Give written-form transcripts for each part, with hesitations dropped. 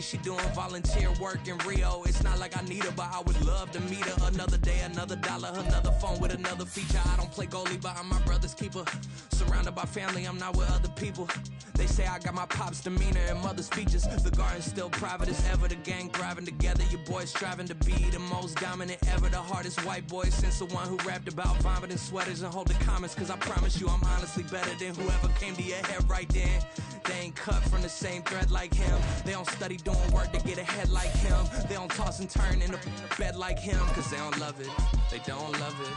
She doing volunteer work in Rio. It's not like I need her, but I would love to meet her. Another day, another dollar, another phone with another feature. I don't play goalie, but I'm my brother's keeper. Surrounded by family, I'm not with other people. They say I got my pop's demeanor and mother's features. The garden's still private as ever. The gang thriving together. Your boys striving to be the most dominant ever. The hardest white boy since the one who rapped about vomiting sweaters and hold the comments. Cause I promise you I'm honestly better than whoever came to your head right then. They ain't cut from the same thread like him. They don't study doing work to get ahead like him. They don't toss and turn in the bed like him. Cause they don't love it. They don't love it.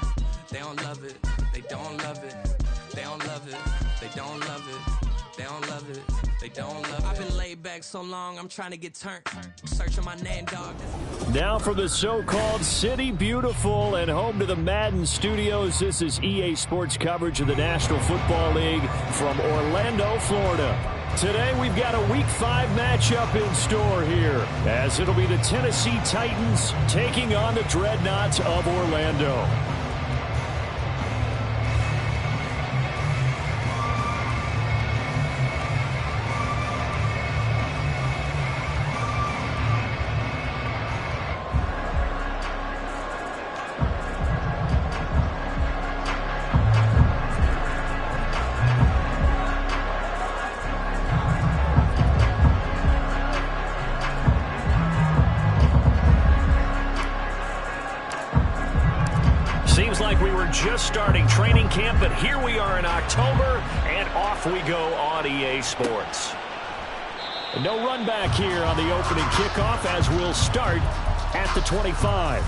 They don't love it. They don't love it. They don't love it. They don't love it. They don't love it. They don't love it. I've been laid back so long, I'm trying to get turned. Searching my name, dog. Now from the so-called City Beautiful and home to the Madden Studios, this is EA Sports coverage of the National Football League from Orlando, Florida. Today we've got a Week 5 matchup in store here, as it'll be the Tennessee Titans taking on the Dreadnoughts of Orlando. Seems like we were just starting training camp, but here we are in October, and off we go on EA Sports. No run back here on the opening kickoff as we'll start at the 25.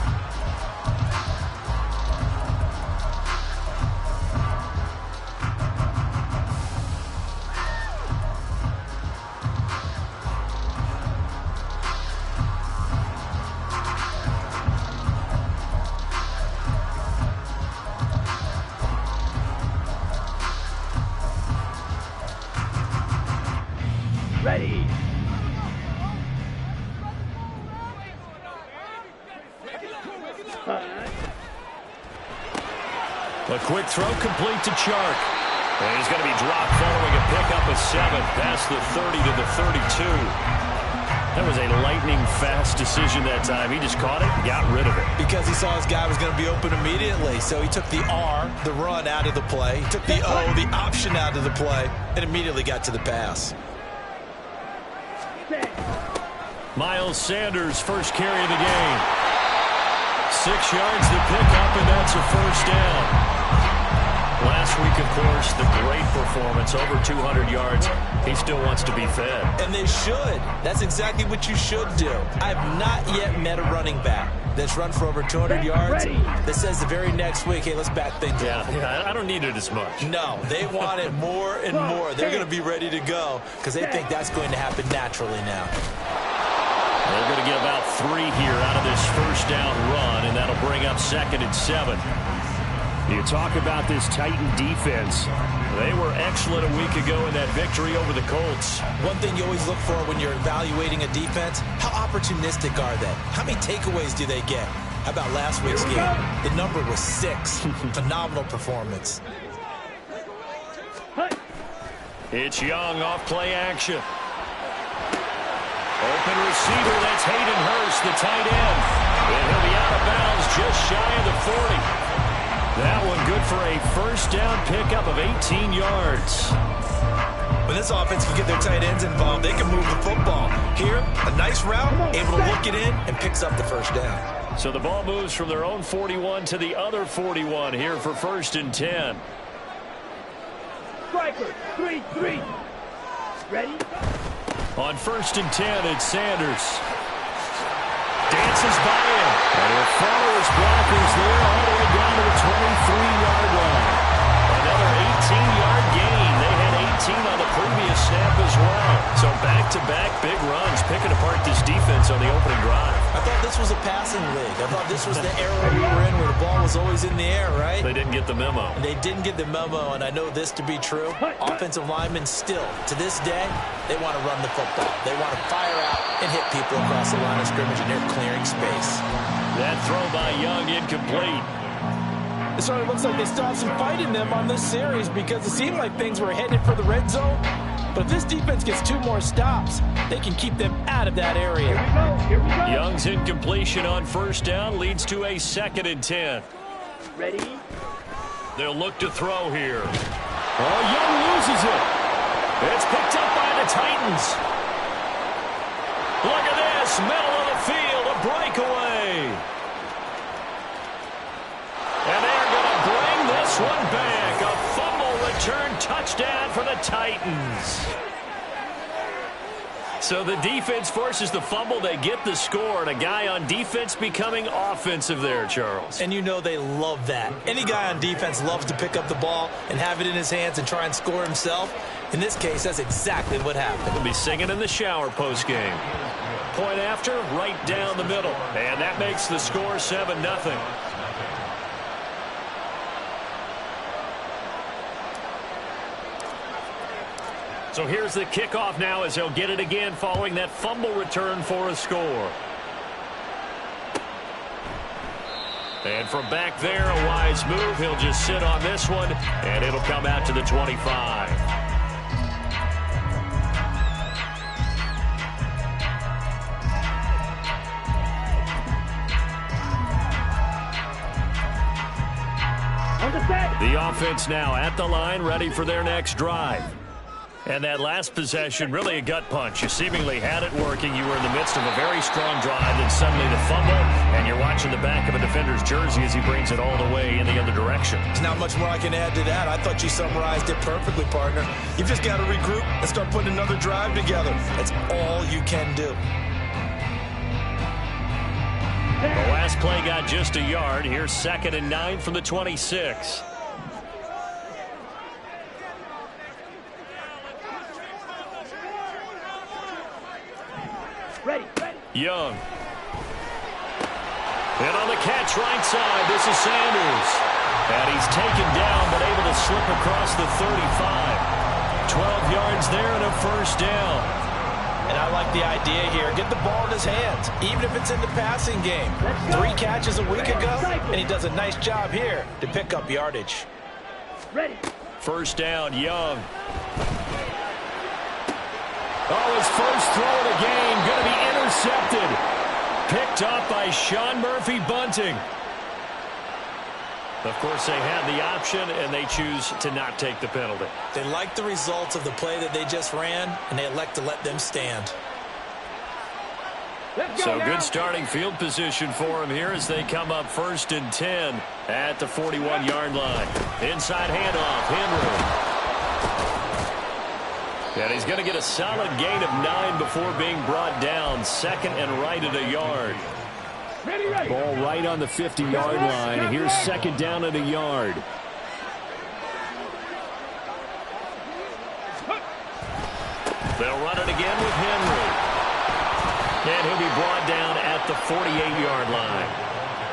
Ready. A quick throw complete to Chark. And he's going to be dropped following a pickup of 7 past the 30 to the 32. That was a lightning-fast decision that time. He just caught it and got rid of it. Because he saw his guy was going to be open immediately. So he took the R, the run, out of the play. He took the O, the option, out of the play, and immediately got to the pass. Miles Sanders, first carry of the game. 6 yards to pick up, and that's a first down. Last week, of course, the great performance, over 200 yards. He still wants to be fed. And they should. That's exactly what you should do. I've not yet met a running back that's run for over 200 yards that says the very next week, hey, let's back things up. Yeah, I don't need it as much. No, they want it more and more. They're going to be ready to go because they think that's going to happen naturally now. They're going to get about 3 here out of this first down run, and that'll bring up 2nd and 7. You talk about this Titan defense. They were excellent a week ago in that victory over the Colts. One thing you always look for when you're evaluating a defense, how opportunistic are they? How many takeaways do they get? How about last week's game? The number was 6. Phenomenal performance. It's Young off play action. Open receiver, that's Hayden Hurst, the tight end. And he'll be out of bounds just shy of the 40. That one good for a first down pickup of 18 yards. When this offense can get their tight ends involved, they can move the football. Here, a nice route, able to look it in, and picks up the first down. So the ball moves from their own 41 to the other 41 here for 1st and 10. Striker, 3-3. Ready? On 1st and 10, it's Sanders. Dances by him. And he'll follow his blockers there all the way down to the 23-yard line. Another 18-yard gain. They had 18 on the previous snap as well. So back-to-back big runs, picking apart this defense on the opening drive. I thought this was a passing league. I thought this was the era we were in where the ball was always in the air, right? They didn't get the memo. They didn't get the memo, and I know this to be true. Offensive linemen still, to this day, they want to run the football. They want to fire out and hit people across the line of scrimmage, and they're clearing space. That throw by Young incomplete. It certainly looks like they still have some fight in them on this series because it seemed like things were headed for the red zone. But if this defense gets 2 more stops, they can keep them out of that area. Here we go. Young's incompletion on first down leads to a 2nd and 10. Ready? They'll look to throw here. Oh, Young loses it. It's picked up by the Titans. Look at this, middle of the field, a breakaway. And they're going to bring this one back. A fumble return touchdown for the Titans. So the defense forces the fumble. They get the score, and a guy on defense becoming offensive there, Charles. And you know they love that. Any guy on defense loves to pick up the ball and have it in his hands and try and score himself. In this case, that's exactly what happened. We'll be singing in the shower postgame. Point after, right down the middle. And that makes the score 7-0. So here's the kickoff now as he'll get it again following that fumble return for a score. And from back there, a wise move. He'll just sit on this one, and it'll come out to the 25. The offense now at the line, ready for their next drive. And that last possession, really a gut punch. You seemingly had it working. You were in the midst of a very strong drive, then suddenly the fumble, and you're watching the back of a defender's jersey as he brings it all the way in the other direction. There's not much more I can add to that. I thought you summarized it perfectly, partner. You've just got to regroup and start putting another drive together. That's all you can do. The last play got just a yard. Here's 2nd and 9 from the 26. Ready. Young. And on the catch right side, this is Sanders. And he's taken down, but able to slip across the 35. 12 yards there and a first down. And I like the idea here. Get the ball in his hands, even if it's in the passing game. 3 catches a week ago, and he does a nice job here to pick up yardage. Ready. First down, Young. Oh, his first throw of the game going to be intercepted. Picked up by Sean Murphy-Bunting. Of course, they had the option, and they choose to not take the penalty. They like the results of the play that they just ran, and they elect to let them stand. So good starting field position for him here as they come up 1st and 10 at the 41-yard line. Inside handoff, Henry. And he's going to get a solid gain of 9 before being brought down. 2nd and right at a yard. Ready. Ball right on the 50-yard line. Here's 2nd down at a yard. They'll run it again with Henry. And he'll be brought down at the 48-yard line.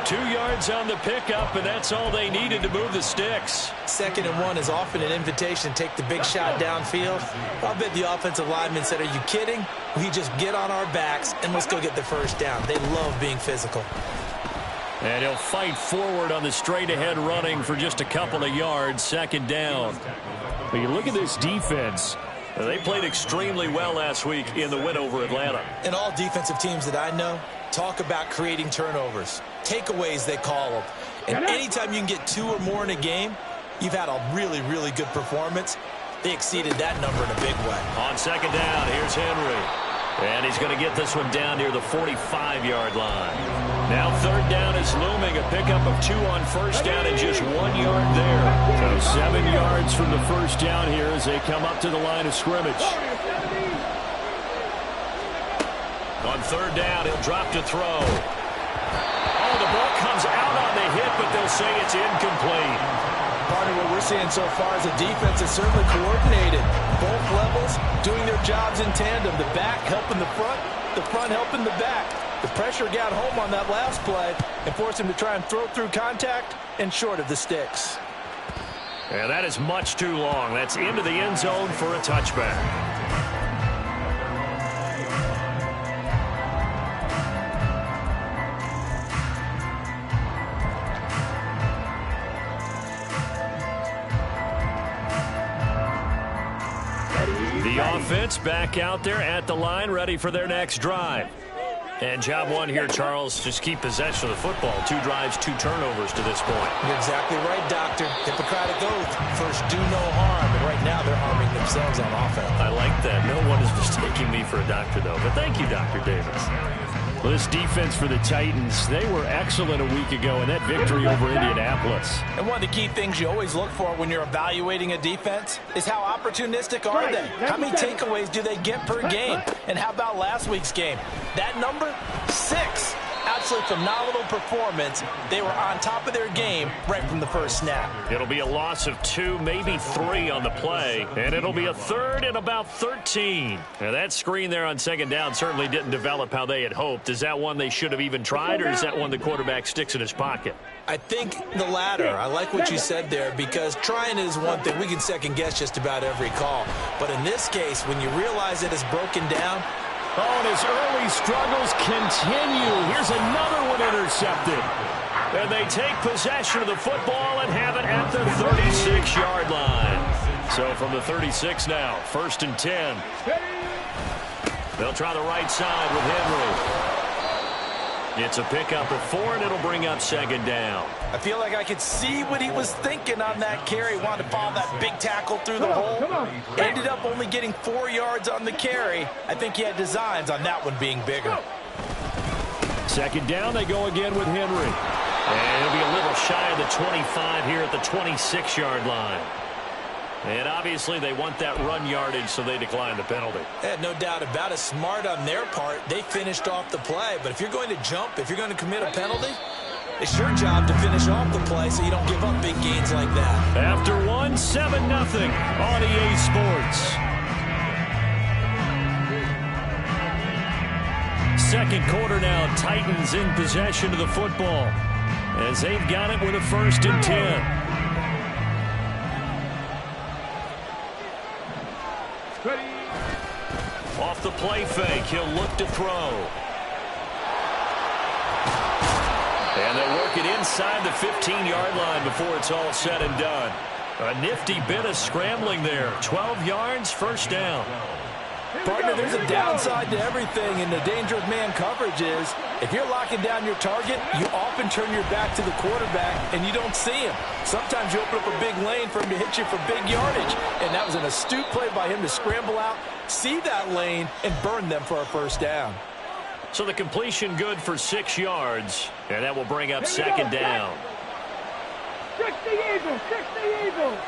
2 yards on the pickup, and that's all they needed to move the sticks. 2nd and 1 is often an invitation to take the big shot downfield. I'll bet the offensive lineman said, are you kidding? We just get on our backs and let's go get the first down. They love being physical. And he'll fight forward on the straight-ahead running for just a couple of yards. 2nd down. But you look at this defense. They played extremely well last week in the win over Atlanta. And all defensive teams that I know talk about creating turnovers. Takeaways, they call them. And anytime you can get 2 or more in a game, you've had a really, really good performance. They exceeded that number in a big way. On 2nd down, here's Henry. And he's going to get this one down near the 45-yard line. Now 3rd down is looming. A pickup of 2 on 1st down and just 1 yard there. So 7 yards from the first down here as they come up to the line of scrimmage. On 3rd down, he'll drop to throw. Oh, the ball comes out on the hit, but they'll say it's incomplete. Part of what we're seeing so far is the defense is certainly coordinated. Both levels doing their jobs in tandem. The back helping the front helping the back. The pressure got home on that last play and forced him to try and throw through contact and short of the sticks. And that is much too long. That's into the end zone for a touchback. defense back out there at the line, ready for their next drive. And job one here, Charles, just keep possession of the football. 2 drives, 2 turnovers to this point. You're exactly right, Doctor. Hippocratic oath. First, do no harm. And right now, they're harming themselves on offense. I like that. No one is mistaking me for a doctor, though. But thank you, Dr. Davis. Well, this defense for the Titans, they were excellent a week ago in that victory over Indianapolis. And one of the key things you always look for when you're evaluating a defense is how opportunistic are they? How many takeaways do they get per game? And how about last week's game? That number, 6. Absolutely phenomenal performance. They were on top of their game right from the first snap. It'll be a loss of 2, maybe 3 on the play, and it'll be a 3rd and about 13. Now, that screen there on 2nd down certainly didn't develop how they had hoped. Is that one they should have even tried, or is that one the quarterback sticks in his pocket? I think the latter. I like what you said there, because trying is one thing. We can second-guess just about every call. But in this case, when you realize it is broken down, oh, and his early struggles continue. Here's another one intercepted. And they take possession of the football and have it at the 36-yard line. So from the 36 now, 1st and 10. They'll try the right side with Henry. It's a pickup of 4, and it'll bring up 2nd down. I feel like I could see what he was thinking on that carry. Wanted to follow that big tackle through the hole. Ended up only getting 4 yards on the carry. I think he had designs on that one being bigger. 2nd down, they go again with Henry. And it'll be a little shy of the 25 here at the 26-yard line. And obviously they want that run yardage, so they decline the penalty. No doubt about it. Smart on their part. They finished off the play. But if you're going to jump, if you're going to commit a penalty, it's your job to finish off the play so you don't give up big gains like that. After 1, 7-0 on EA Sports. 2nd quarter now, Titans in possession of the football as they've got it with a 1st and 10. Off the play fake, he'll look to throw. And they'll work it inside the 15-yard line before it's all said and done. A nifty bit of scrambling there. 12 yards, 1st down. Partner, there's a downside to everything, and the danger of man coverage is if you're locking down your target, you often turn your back to the quarterback and you don't see him. Sometimes you open up a big lane for him to hit you for big yardage, and that was an astute play by him to scramble out, see that lane, and burn them for a 1st down. So the completion good for 6 yards, and that will bring up 2nd down. 60 Eagles, 60 Eagles.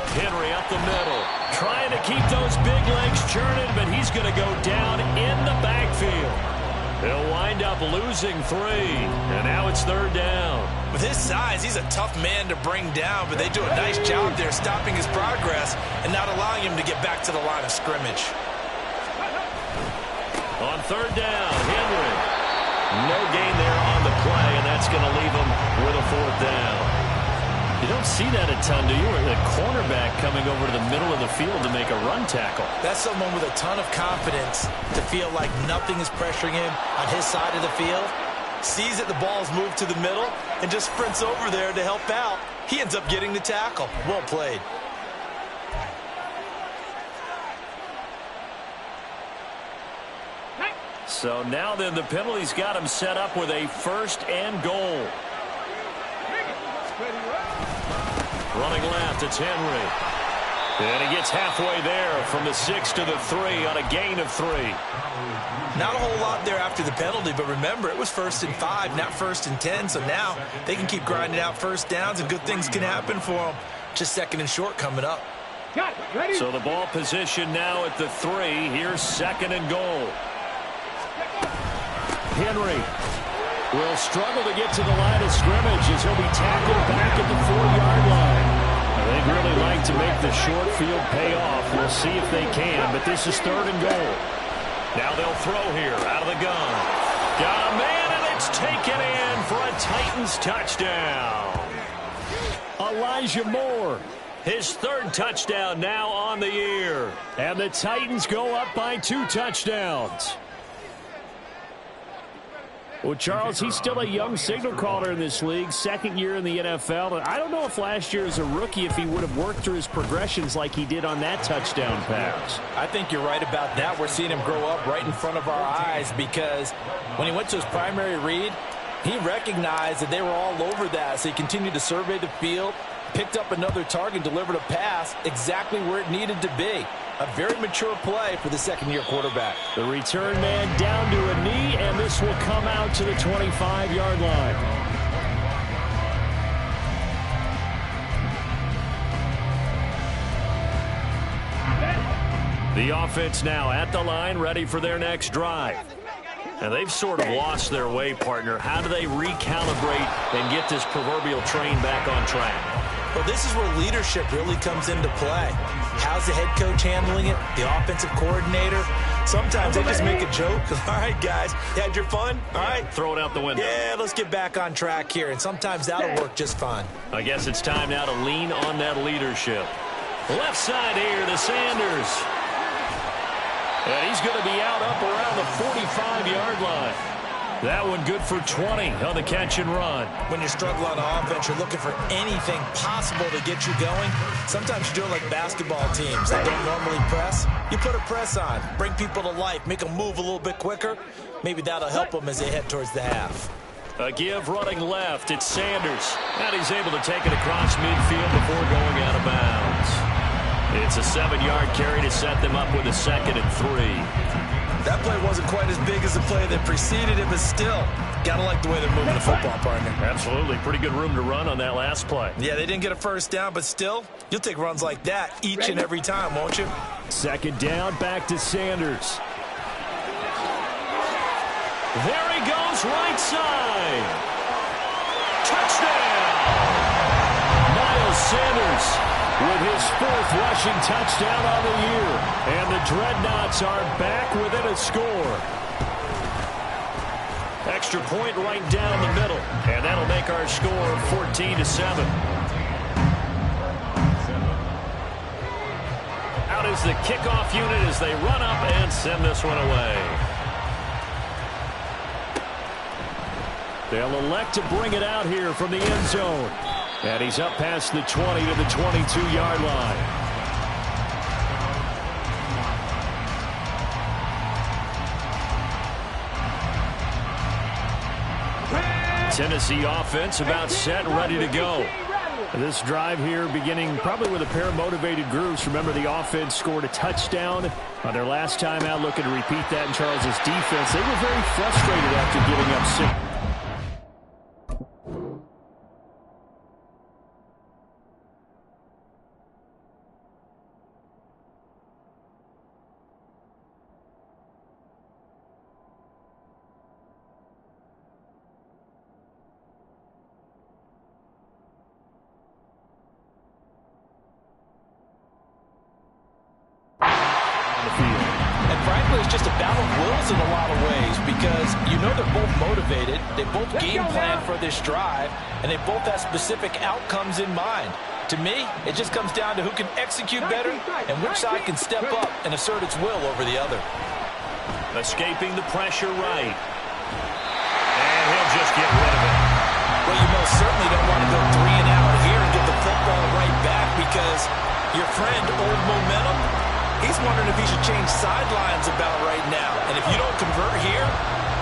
Henry up the middle, trying to keep those big legs churning, but he's going to go down in the backfield. He'll wind up losing 3, and now it's 3rd down. With his size, he's a tough man to bring down, but they do a nice job there stopping his progress and not allowing him to get back to the line of scrimmage. On 3rd down, Henry. No gain there on the play, and that's going to leave him with a 4th down. You don't see that a ton, do you? Or the cornerback coming over to the middle of the field to make a run tackle. That's someone with a ton of confidence to feel like nothing is pressuring him on his side of the field. Sees that the ball's moved to the middle and just sprints over there to help out. He ends up getting the tackle. Well played. So now then the penalty's got him set up with a 1st and goal. Running left, it's Henry. And he gets halfway there from the 6 to the 3 on a gain of 3. Not a whole lot there after the penalty, but remember, it was 1st and 5, not 1st and 10. So now they can keep grinding out 1st downs, and good things can happen for them. Just 2nd and short coming up. So the ball position now at the 3. Here's 2nd and goal. Henry will struggle to get to the line of scrimmage as he'll be tackled back at the 4-yard line. They'd really like to make the short field pay off. We'll see if they can, but this is 3rd and goal. Now they'll throw here out of the gun. Got a man, and it's taken in for a Titans touchdown. Elijah Moore, his 3rd touchdown now on the year. And the Titans go up by 2 touchdowns. Well, Charles, he's still a young signal caller in this league, second year in the NFL. And I don't know if last year as a rookie, if he would have worked through his progressions like he did on that touchdown pass. I think you're right about that. We're seeing him grow up right in front of our eyes because when he went to his primary read, he recognized that they were all over that. So he continued to survey the field, picked up another target, delivered a pass exactly where it needed to be. A very mature play for the second-year quarterback. The return man down to a knee, and this will come out to the 25-yard line. The offense now at the line, ready for their next drive. And they've sort of lost their way, partner. How do they recalibrate and get this proverbial train back on track? Well, this is where leadership really comes into play. How's the head coach handling it? The offensive coordinator? Sometimes they just make a joke. All right, guys, you had your fun? All right. Throw it out the window. Yeah, let's get back on track here. And sometimes that'll work just fine. I guess it's time now to lean on that leadership. Left side here to Sanders. And he's going to be out up around the 45-yard line. That one good for 20 on the catch and run. When you struggle on offense, you're looking for anything possible to get you going. Sometimes you're doing like basketball teams that don't normally press. You put a press on, bring people to life, make them move a little bit quicker. Maybe that'll help them as they head towards the half. A give running left. It's Sanders. And he's able to take it across midfield before going out of bounds. It's a 7-yard carry to set them up with a 2nd and 3. That play wasn't quite as big as the play that preceded it, but still, gotta like the way they're moving the football, partner. Absolutely. Pretty good room to run on that last play. Yeah, they didn't get a first down, but still, you'll take runs like that each and every time, won't you? 2nd down, back to Sanders. There he goes, right side. Touchdown! Miles Sanders with his 4th rushing touchdown on the year. And the Dreadnoughts are back within a score. Extra point right down the middle. And that'll make our score 14-7. Out is the kickoff unit as they run up and send this one away. They'll elect to bring it out here from the end zone. And he's up past the 20 to the 22-yard line. Tennessee offense about set, ready to go. This drive here beginning probably with a pair of motivated groups. Remember, the offense scored a touchdown on their last time out, looking to repeat that in Charles's defense. They were very frustrated after giving up 6. It's just a battle of wills in a lot of ways because you know they're both motivated, they both game plan for this drive, and they both have specific outcomes in mind. To me, it just comes down to who can execute better and which side can step up and assert its will over the other. Escaping the pressure right. And he'll just get rid of it. Well, you most certainly don't want to go 3 and out here and get the football right back because your friend, Old Momentum, he's wondering if he should change sidelines about right now. And if you don't convert here,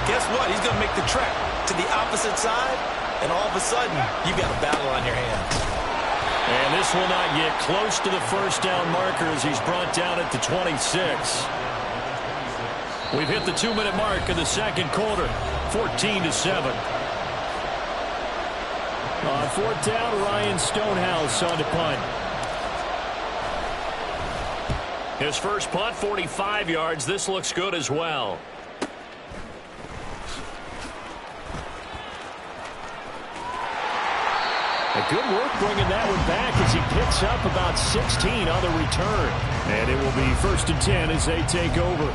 guess what? He's going to make the trek to the opposite side, and all of a sudden, you've got a battle on your hands. And this will not get close to the first down marker as he's brought down at the 26. We've hit the 2-minute mark of the second quarter, 14-7. On 4th down, Ryan Stonehouse on to punt. His first punt, 45 yards. This looks good as well. A good work bringing that one back as he picks up about 16 on the return. And it will be 1st and 10 as they take over.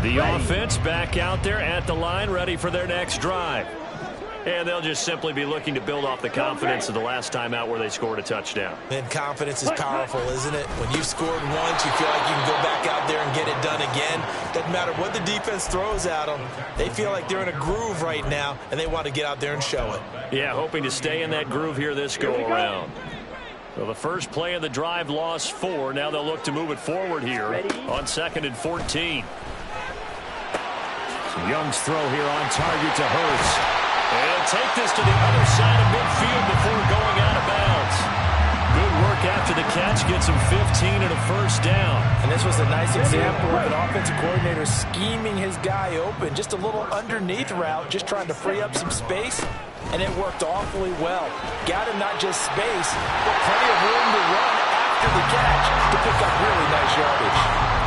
The offense back out there at the line, ready for their next drive. And they'll just simply be looking to build off the confidence of the last time out where they scored a touchdown. And confidence is powerful, isn't it? When you've scored once, you feel like you can go back out there and get it done again. Doesn't matter what the defense throws at them. They feel like they're in a groove right now, and they want to get out there and show it. Yeah, hoping to stay in that groove here this go-around. So the first play of the drive lost 4. Now they'll look to move it forward here on 2nd and 14. So Young's throw here on target to Hurts. And take this to the other side of midfield before going out of bounds. Good work after the catch. Gets him 15 and a first down. And this was a nice example of an offensive coordinator scheming his guy open. Just a little underneath route, just trying to free up some space. And it worked awfully well. Got him not just space, but plenty of room to run after the catch to pick up really nice yardage.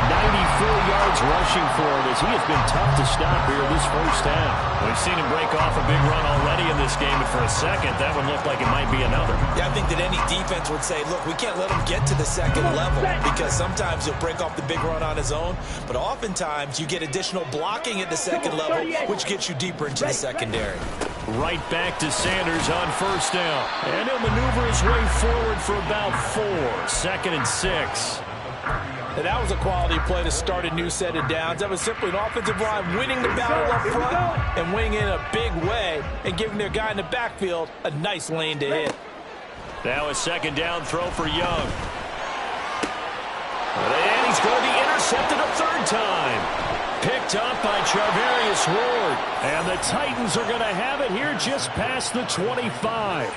94 yards rushing for him as he has been tough to stop here this first half. We've seen him break off a big run already in this game, but for a second, that one looked like it might be another. Yeah, I think that any defense would say, look, we can't let him get to the second level because sometimes he'll break off the big run on his own, but oftentimes you get additional blocking at the second level, which gets you deeper into the secondary. Right back to Sanders on first down. And he'll maneuver his way forward for about 4. 2nd and 6. And that was a quality play to start a new set of downs. That was simply an offensive line winning the battle up front and winning in a big way and giving their guy in the backfield a nice lane to hit. Now a 2nd down throw for Young. And he's going to be intercepted a 3rd time. Picked up by Charvarius Ward. And the Titans are going to have it here just past the 25.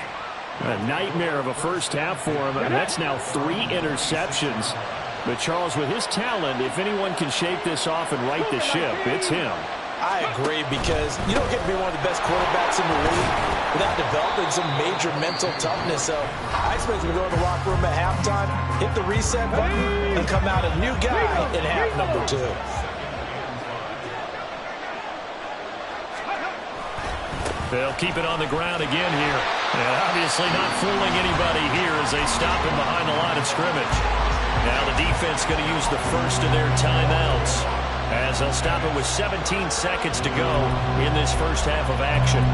A nightmare of a first half for him. And that's now 3 interceptions. But Charles, with his talent, if anyone can shake this off and right the ship, it's him. I agree, because you don't get to be one of the best quarterbacks in the league without developing some major mental toughness. So I expect him to go in the locker room at halftime, hit the reset button, and come out a new guy in half number 2. They'll keep it on the ground again here. And obviously not fooling anybody here as they stop him behind the line of scrimmage. Now the defense going to use the first of their timeouts as they'll stop it with 17 seconds to go in this first half of action.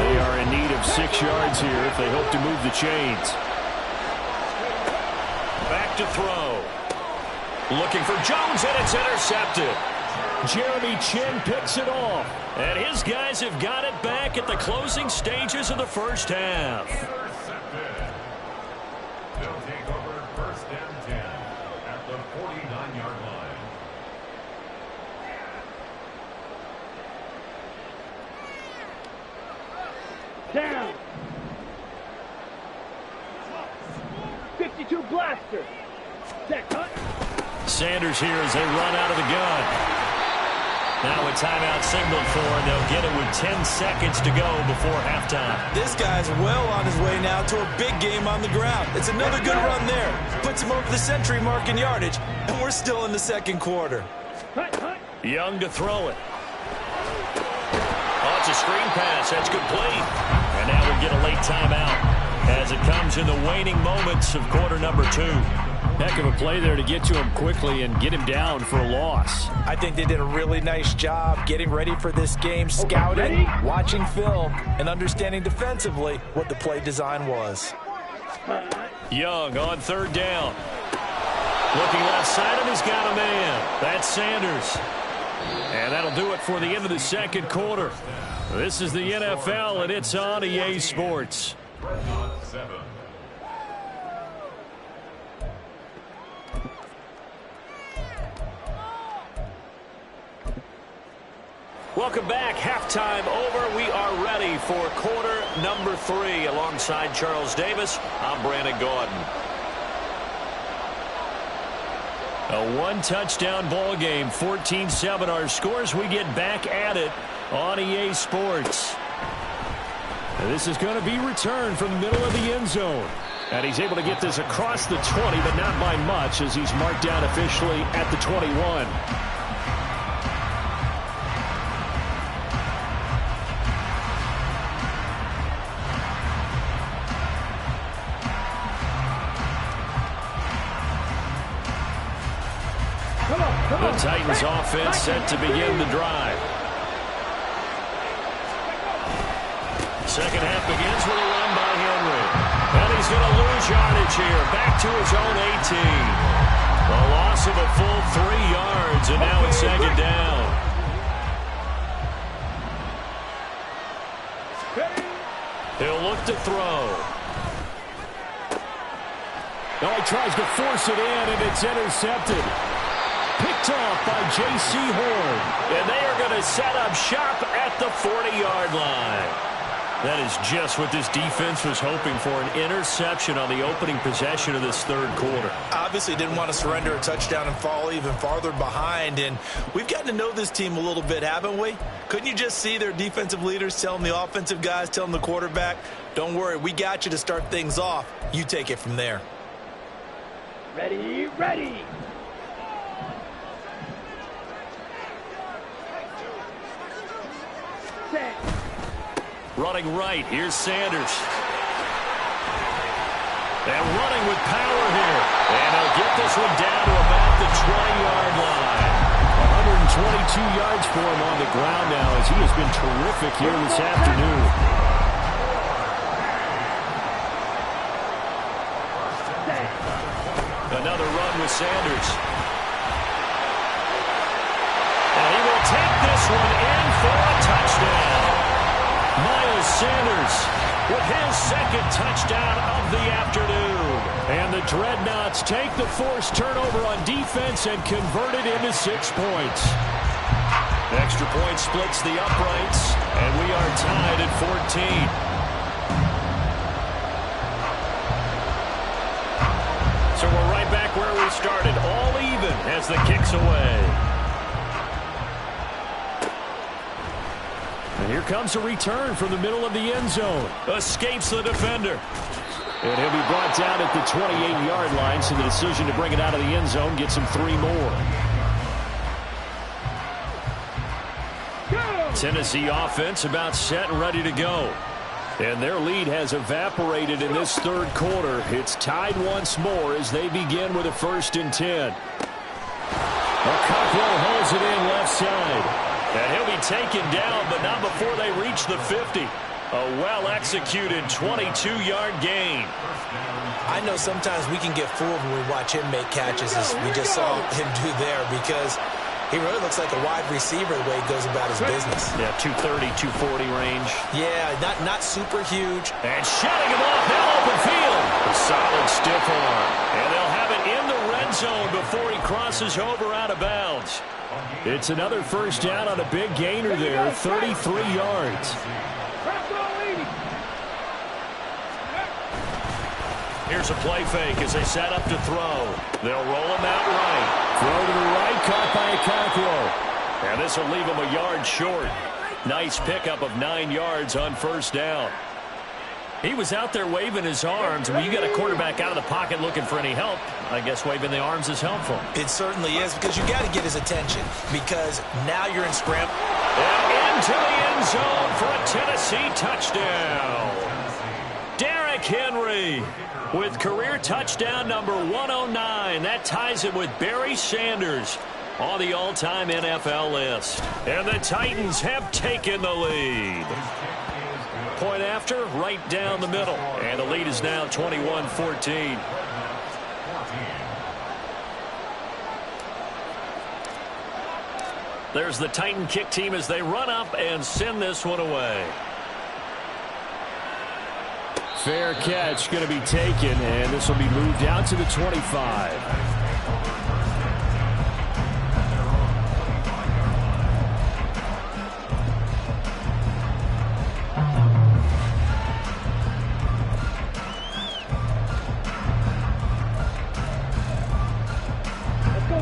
They are in need of 6 yards here if they hope to move the chains. Back to throw. Looking for Jones, and it's intercepted. Jeremy Chin picks it off. And his guys have got it back at the closing stages of the first half. They'll take over 1st and 10 at the 49-yard line. Down. 52 blaster. Set cut. Sanders here as they run out of the gun. Now a timeout signaled for, and they'll get it with 10 seconds to go before halftime. This guy's well on his way now to a big game on the ground. It's another good run there. Puts him over the century mark in yardage, and we're still in the 2nd quarter. Young to throw it. Oh, it's a screen pass. That's complete. And now we get a late timeout as it comes in the waning moments of quarter number 2. Heck of a play there to get to him quickly and get him down for a loss. I think they did a really nice job getting ready for this game, scouting, watching film, and understanding defensively what the play design was. Young on 3rd down. Looking left side, and he's got a man. That's Sanders. And that'll do it for the end of the 2nd quarter. This is the NFL, and it's on EA Sports. 7. Welcome back. Halftime over. We are ready for quarter number 3. Alongside Charles Davis, I'm Brandon Gordon. A 1-touchdown ball game, 14-7 our scores. We get back at it on EA Sports. And this is going to be returned from the middle of the end zone. And he's able to get this across the 20, but not by much as he's marked down officially at the 21. The Titans offense set to begin the drive. Second half begins with a run by Henry. And he's going to lose yardage here. Back to his own 18. A loss of a full 3 yards, and now it's second down. He'll look to throw. Oh, he tries to force it in, and it's intercepted. Picked off by J.C. Horn. And they are going to set up shop at the 40-yard line. That is just what this defense was hoping for, an interception on the opening possession of this third quarter. Obviously didn't want to surrender a touchdown and fall even farther behind. And we've gotten to know this team a little bit, haven't we? Couldn't you just see their defensive leaders telling the offensive guys, telling the quarterback, don't worry, we got you to start things off. You take it from there. Ready, ready. Set. Running right, here's Sanders. And running with power here. And he'll get this one down to about the 20-yard line. 122 yards for him on the ground now as he has been terrific here this afternoon. Another run with Sanders. And he will take this one in for a touchdown. Miles Sanders with his second touchdown of the afternoon. And the Dreadnoughts take the forced turnover on defense and convert it into 6 points. Extra point splits the uprights, and we are tied at 14. So we're right back where we started, all even as the kick's away. And here comes a return from the middle of the end zone. Escapes the defender. And he'll be brought down at the 28-yard line, so the decision to bring it out of the end zone gets him 3 more. Tennessee offense about set and ready to go. And their lead has evaporated in this third quarter. It's tied once more as they begin with a 1st and 10. Cockrell holds it in left side. And he'll be taken down, but not before they reach the 50. A well-executed 22-yard gain. I know sometimes we can get fooled when we watch him make catches, as we just saw him do there, because he really looks like a wide receiver the way he goes about his business. Yeah, 230, 240 range. Yeah, not super huge. And shutting him off now open field. A solid stiff arm. And they'll have it in the red zone before he crosses over out of bounds. It's another 1st down on a big gainer there, 33 yards. Here's a play fake as they set up to throw. They'll roll him out right. Throw to the right, caught by Cockrell. And this will leave him a yard short. Nice pickup of 9 yards on 1st down. He was out there waving his arms. When you got a quarterback out of the pocket looking for any help, I guess waving the arms is helpful. It certainly is, because you got to get his attention, because now you're in scramble. And into the end zone for a Tennessee touchdown. Derrick Henry with career touchdown number 109. That ties him with Barry Sanders on the all-time NFL list. And the Titans have taken the lead. Point after, right down the middle. And the lead is now 21-14. There's the Titan kick team as they run up and send this one away. Fair catch going to be taken, and this will be moved out to the 25.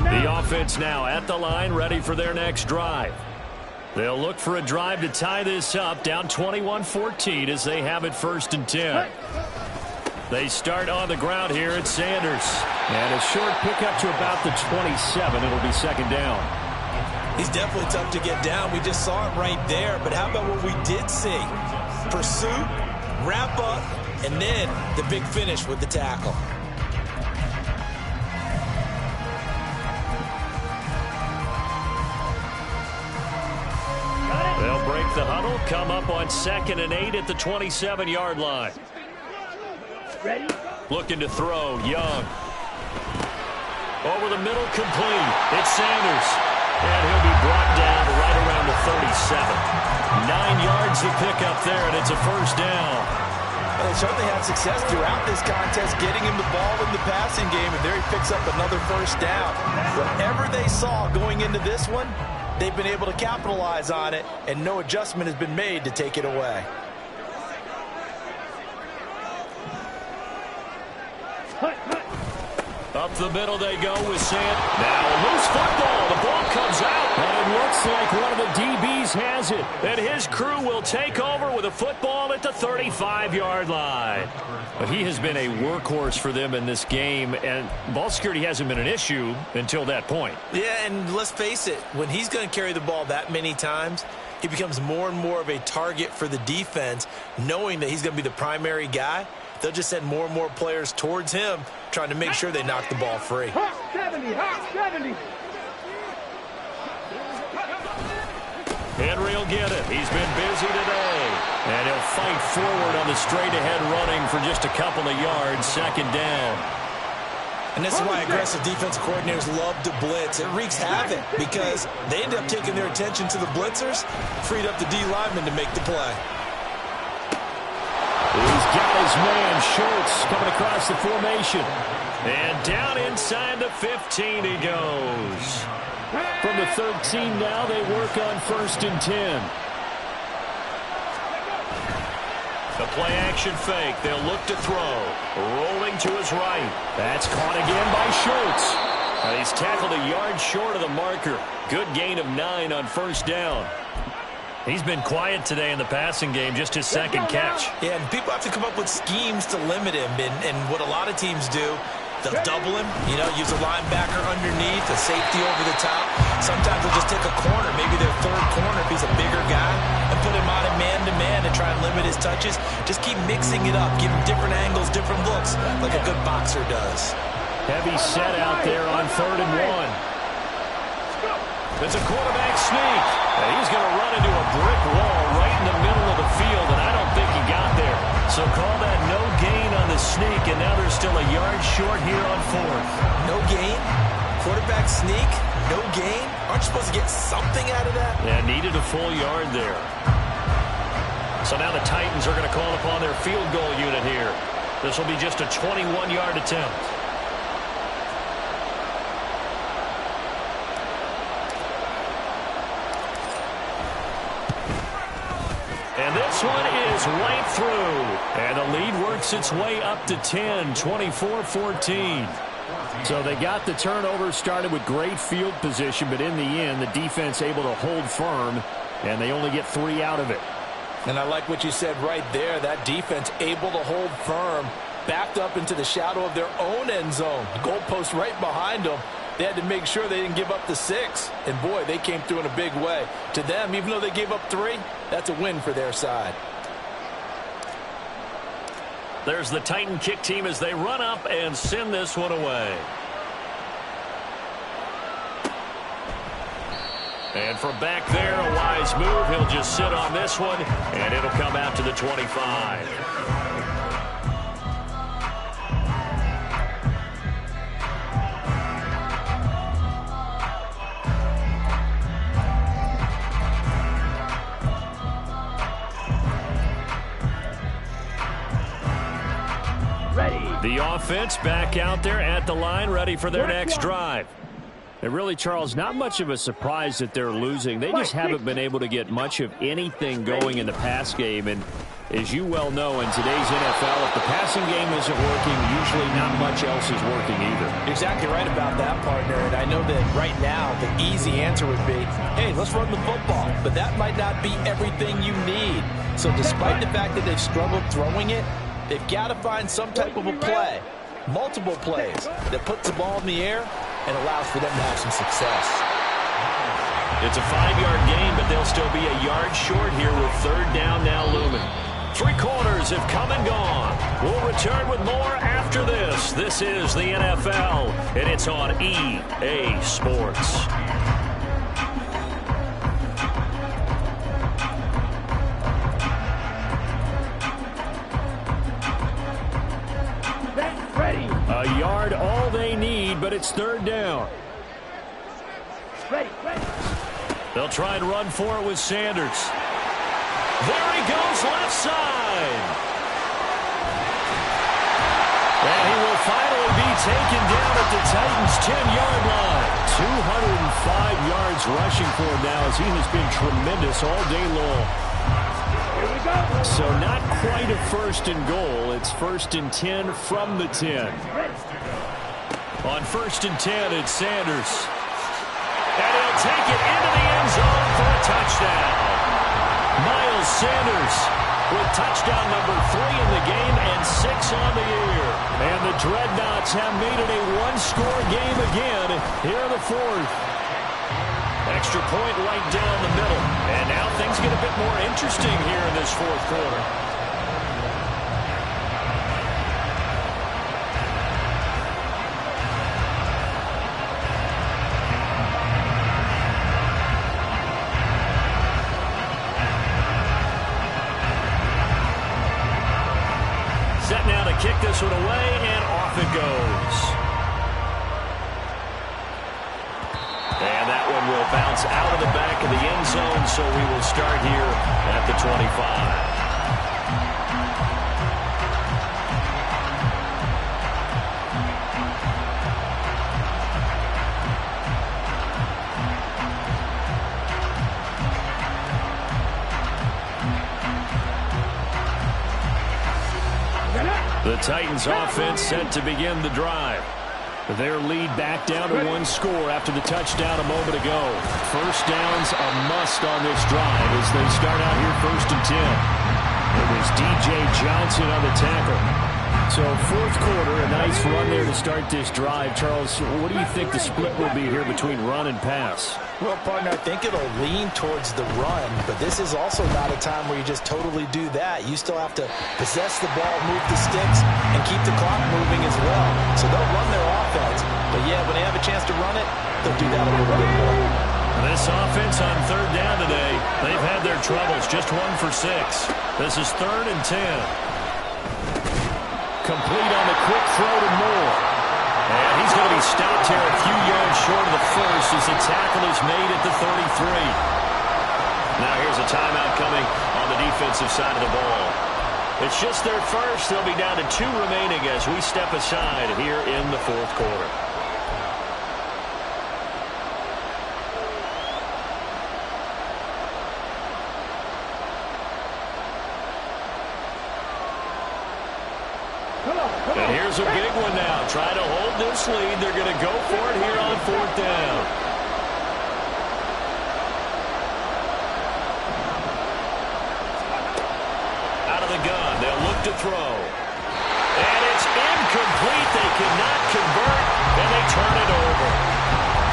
The offense now at the line, ready for their next drive. They'll look for a drive to tie this up, down 21-14 as they have it 1st and 10. They start on the ground here at Sanders. And a short pickup to about the 27. It'll be 2nd down. He's definitely tough to get down. We just saw it right there. But how about what we did see? Pursuit, wrap up, and then the big finish with the tackle. break the huddle, come up on 2nd and 8 at the 27-yard line. Ready? Looking to throw, Young. Over the middle, complete. It's Sanders. And he'll be brought down right around the 37. 9 yards to pick up there, and it's a first down. Well, they certainly had success throughout this contest getting him the ball in the passing game, and there he picks up another first down. Whatever they saw going into this one, they've been able to capitalize on it, and no adjustment has been made to take it away. Up the middle they go with Sand. Now a loose football. The ball comes out. And it looks like one of the DBs has it. And his crew will take over with a football at the 35-yard line. But he has been a workhorse for them in this game. And ball security hasn't been an issue until that point. Yeah, and let's face it. When he's going to carry the ball that many times, he becomes more and more of a target for the defense, knowing that he's going to be the primary guy. They'll just send more and more players towards him, trying to make sure they knock the ball free. Hot 70, hot 70. Henry will get it. He's been busy today. And he'll fight forward on the straight-ahead running for just a couple of yards. 2nd down. And this is why aggressive defensive coordinators love to blitz. It wreaks havoc because they end up taking their attention to the blitzers, freed up the D lineman to make the play. He's got his man, Schultz, coming across the formation. And down inside the 15 he goes. From the 13 now, they work on 1st and 10. The play-action fake. They'll look to throw. Rolling to his right. That's caught again by Schultz. And he's tackled a yard short of the marker. Good gain of 9 on 1st down. He's been quiet today in the passing game, just his 2nd catch. Yeah, and people have to come up with schemes to limit him. And what a lot of teams do, they'll double him, use a linebacker underneath, a safety over the top. Sometimes they'll just take a corner, maybe their 3rd corner if he's a bigger guy, and put him on a man-to-man to try and limit his touches. Just keep mixing it up, give him different angles, different looks, like a good boxer does. Heavy set out there on 3rd and 1. It's a quarterback sneak. And he's going to run into a brick wall right in the middle of the field, and I don't think he got there. So call that no gain on the sneak, and now they're still a yard short here on 4th. No gain? Quarterback sneak? No gain? Aren't you supposed to get something out of that? Yeah, needed a full yard there. So now the Titans are going to call upon their field goal unit here. This will be just a 21-yard attempt. And this one is right through. And the lead works its way up to 10, 24-14. So they got the turnover, started with great field position, but in the end, the defense able to hold firm, and they only get 3 out of it. And I like what you said right there. That defense able to hold firm, backed up into the shadow of their own end zone. The goalpost right behind them. They had to make sure they didn't give up the 6. And, boy, they came through in a big way. To them, even though they gave up 3, that's a win for their side. There's the Titan kick team as they run up and send this one away. And from back there, a wise move. He'll just sit on this one, and it'll come out to the 25. The offense back out there at the line, ready for their next drive. And really, Charles, not much of a surprise that they're losing. They just haven't been able to get much of anything going in the pass game. And as you well know, in today's NFL, if the passing game isn't working, usually not much else is working either. You're exactly right about that, partner. And I know that right now the easy answer would be, hey, let's run the football. But that might not be everything you need. So despite the fact that they've struggled throwing it, they've got to find some type of a play, multiple plays, that puts the ball in the air and allows for them to have some success. It's a 5-yard gain, but they'll still be a yard short here with 3rd down now looming. 3 quarters have come and gone. We'll return with more after this. This is the NFL, and it's on EA Sports. A yard all they need, but it's third down. Ready. They'll try and run for it with Sanders. There he goes, left side. And he will finally be taken down at the Titans' 10-yard line. 205 yards rushing for him now as he has been tremendous all day long. Here we go. So not quite a first and goal. It's first and 10 from the 10. On first and 10, it's Sanders. And he'll take it into the end zone for a touchdown. Miles Sanders with touchdown number 3 in the game and 6 on the year. And the Dreadnoughts have made it a one-score game again here in the fourth. Extra point right down the middle. And now things get a bit more interesting here in this fourth quarter. Set now to kick this one away, and off it goes. And that one will bounce out of the back of the end zone, so we will start here at the 25. The Titans offense set to begin the drive. Their lead back down to one score after the touchdown a moment ago. First down's a must on this drive as they start out here first and 10. It was D.J. Johnson on the tackle. So fourth quarter, a nice run there to start this drive. Charles, what do you think the split will be here between run and pass? Well, partner, I think it'll lean towards the run, but this is also not a time where you just totally do that. You still have to possess the ball, move the sticks, and keep the clock moving as well. So they'll run their offense, but yeah, when they have a chance to run it, they'll do that a little bit more. This offense on third down today, they've had their troubles, just 1 for 6. This is 3rd and 10. Complete on the quick throw to Moore. And he's going to be stopped here a few yards short of the first as the tackle is made at the 33. Now here's a timeout coming on the defensive side of the ball. It's just their first. They'll be down to 2 remaining as we step aside here in the fourth quarter. And here's a big one now. Try to hold this lead. They're going to go for it here on 4th down. Out of the gun. They'll look to throw. And it's incomplete. They cannot convert, and they turn it over.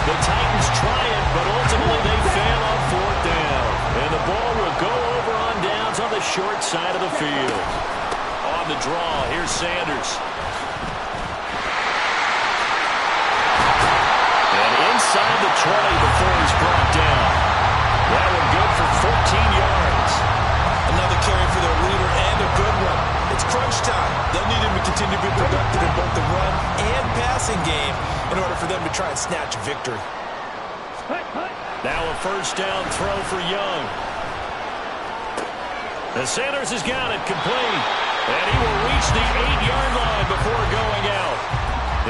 The Titans try it, but ultimately they fail on 4th down. And the ball will go over on downs on the short side of the field. On the draw, here's Sanders. And inside the 20 before he's brought down. That one good for 14 yards. Another carry for their leader and a good one. It's crunch time. They'll need him to continue to be productive in both the run and passing game in order for them to try and snatch a victory. Now a first down throw for Young. And Sanders has got it complete. And he will reach the 8-yard line before going out.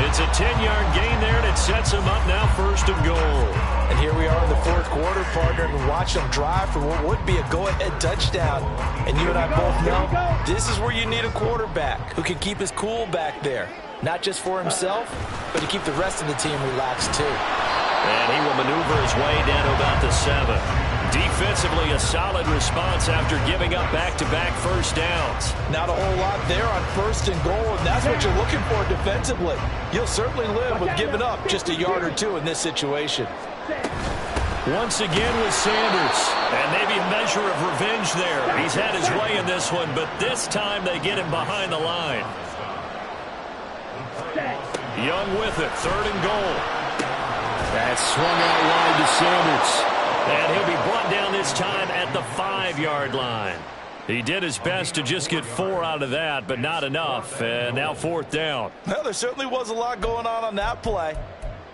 It's a 10-yard gain there, and it sets him up now 1st and goal. And here we are in the fourth quarter, partner, and watch them drive for what would be a go-ahead touchdown. And you and I both know this is where you need a quarterback who can keep his cool back there. Not just for himself, but to keep the rest of the team relaxed too. And he will maneuver his way down to about the 7. Defensively, a solid response after giving up back-to-back first downs. Not a whole lot there on 1st and goal, and that's what you're looking for defensively. You'll certainly live with giving up just a yard or 2 in this situation. Once again with Sanders, and maybe a measure of revenge there. He's had his way in this one, but this time they get him behind the line. Young with it, 3rd and goal. That's swung out wide to Sanders. And he'll be brought down this time at the 5-yard line. He did his best to just get 4 out of that, but not enough. And now 4th down. Well, there certainly was a lot going on that play.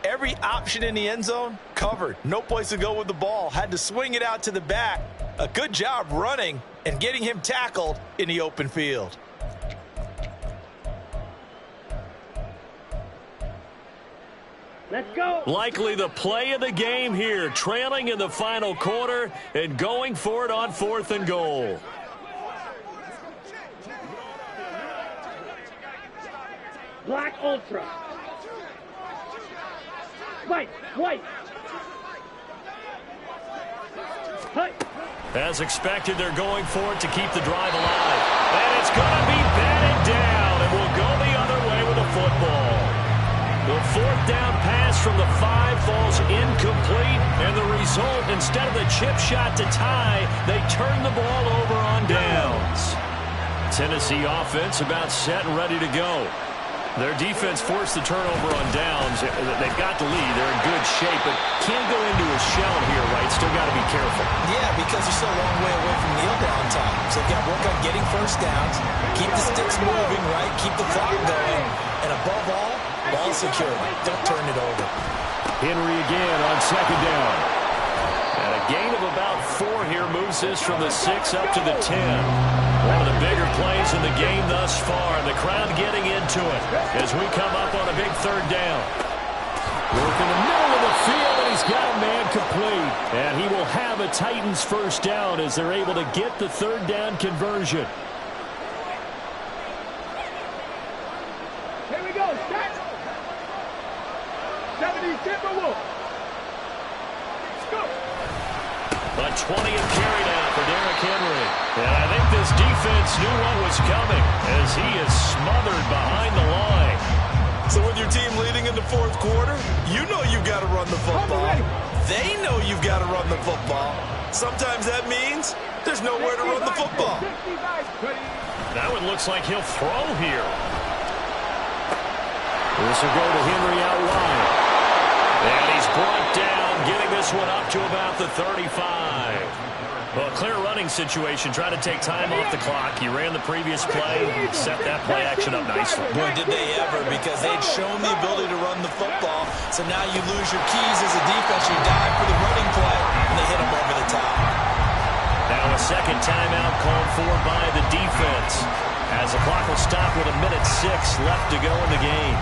Every option in the end zone covered. No place to go with the ball. Had to swing it out to the back. A good job running and getting him tackled in the open field. Let's go. Likely the play of the game here, trailing in the final quarter and going for it on 4th and goal. Black Ultra. White. Hey. As expected, they're going for it to keep the drive alive. And it's going to be batted down, and we'll go the other way with a football. The 4th down pass from the 5 falls incomplete, and the result, instead of the chip shot to tie, they turn the ball over on downs. Tennessee offense about set and ready to go. Their defense forced the turnover on downs. They've got the lead. They're in good shape, but can't go into a shell here, right? Still got to be careful. Yeah, because they're still a long way away from kneel down time. So they've got to work on getting first downs, keep the sticks moving, right? Keep the clock going. And above all, ball security. Don't turn it over. Henry again on 2nd down. And a gain of about 4 here moves this from the 6 up to the 10. One of the bigger plays in the game thus far. And the crowd getting into it as we come up on a big 3rd down. Working the middle of the field, and he's got a man complete. And he will have a Titans first down as they're able to get the 3rd down conversion. Here we go. Set. 70 Timberwolves. Let's go. A 20th carry down for Derrick Henry. And I think this defense knew what was coming as he is smothered behind the line. So with your team leading in the 4th quarter, you know you've got to run the football. They know you've got to run the football. Sometimes that means there's nowhere to run the football. Now it looks like he'll throw here. This will go to Henry out wide. And he's brought down, getting this one up to about the 35. Well, clear running situation. Try to take time off the clock. He ran the previous play, set that play action up nicely. Boy, did they ever, because they'd shown the ability to run the football. So now you lose your keys as a defense. You dive for the running play, and they hit them over the top. Now a second timeout called for by the defense, as the clock will stop with 1:06 left to go in the game.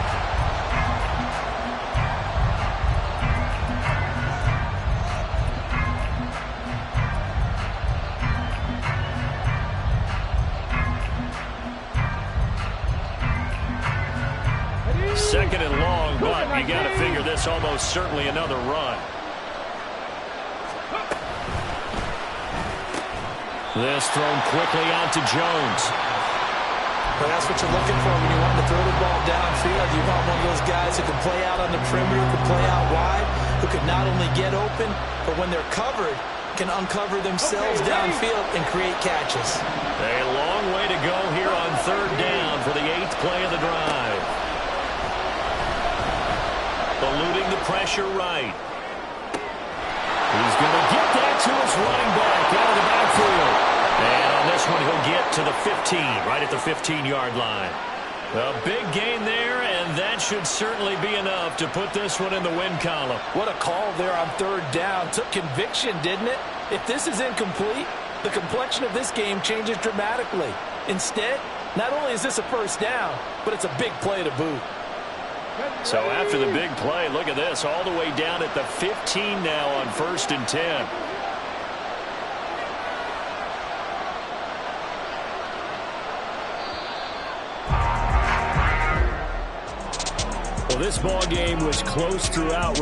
Second and long, but you got to figure this almost certainly another run. This thrown quickly out to Jones. But that's what you're looking for when you want to throw the ball downfield. You want one of those guys who can play out on the perimeter, who can play out wide, who can not only get open, but when they're covered, can uncover themselves downfield and create catches. A long way to go here on 3rd down for the 8th play of the drive. Eluding the pressure right. He's going to get that to his running back out of the backfield. And on this one, he'll get to the 15, right at the 15-yard line. A big gain there, and that should certainly be enough to put this one in the win column. What a call there on 3rd down. Took conviction, didn't it? If this is incomplete, the complexion of this game changes dramatically. Instead, not only is this a first down, but it's a big play to boot. So after the big play, look at this, all the way down at the 15 now on 1st and 10. Well, this ball game was close throughout.